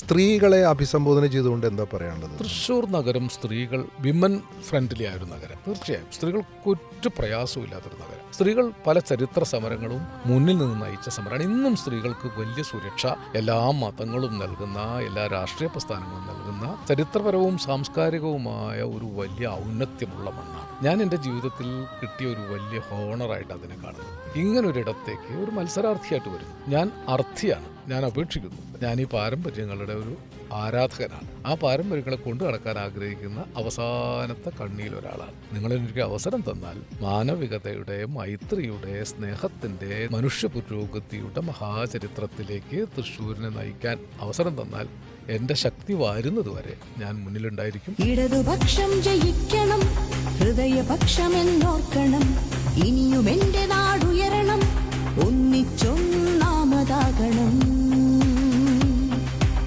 സ്ത്രീകളെ അഭിസംബോധന ചെയ്തുകൊണ്ട് എന്താ പറയാനുള്ളത്? തൃശ്ശൂർ നഗരം സ്ത്രീകൾ വിമൻ ഫ്രണ്ട്ലി ആയൊരു നഗരം. തീർച്ചയായും സ്ത്രീകൾക്കൊരു പ്രയാസവും ഇല്ലാത്തൊരു നഗരം. സ്ത്രീകൾ പല ചരിത്ര സമരങ്ങളും മുന്നിൽ നിന്ന് നയിച്ച സമരമാണ്. ഇന്നും സ്ത്രീകൾക്ക് വലിയ സുരക്ഷ എല്ലാ മതങ്ങളും നൽകുന്ന, എല്ലാ രാഷ്ട്രീയ പ്രസ്ഥാനങ്ങളും നൽകുന്ന ചരിത്രപരവും സാംസ്കാരികവുമായ ഒരു വലിയ ഔന്നത്യമുള്ള മണ്ണാണ്. ഞാൻ എൻ്റെ ജീവിതത്തിൽ കിട്ടിയ ഒരു വലിയ ഹോണറായിട്ട് അതിനെ കാണുന്നത്. ഇങ്ങനൊരിടത്തേക്ക് ഒരു മത്സരാർത്ഥിയായിട്ട് വരുന്നു. ഞാൻ അർത്ഥിയാണ്, ഞാൻ അപേക്ഷിക്കുന്നു. ഞാൻ ഈ പാരമ്പര്യങ്ങളുടെ ഒരു ആരാധകനാണ്. ആ പാരമ്പര്യങ്ങളെ കൊണ്ടു നടക്കാൻ ആഗ്രഹിക്കുന്ന അവസാനത്തെ കണ്ണിയിലൊരാളാണ്. നിങ്ങളെനിക്ക് അവസരം തന്നാൽ മാനവികതയുടെ, മൈത്രിയുടെ, സ്നേഹത്തിൻ്റെ, മനുഷ്യ പുരോഗതിയുടെ മഹാചരിത്രത്തിലേക്ക് തൃശ്ശൂരിനെ നയിക്കാൻ അവസരം തന്നാൽ എന്റെ ശക്തി വാരുന്നതുവരെ ഞാൻ മുന്നിലുണ്ടായിരിക്കും. ഇടതുപക്ഷം ജയിക്കണം, ഹൃദയപക്ഷമെന്നോർക്കണം. ഇനിയും എന്റെ നാടുയരണം, ഒന്നിച്ചൊന്നാമതാകണം.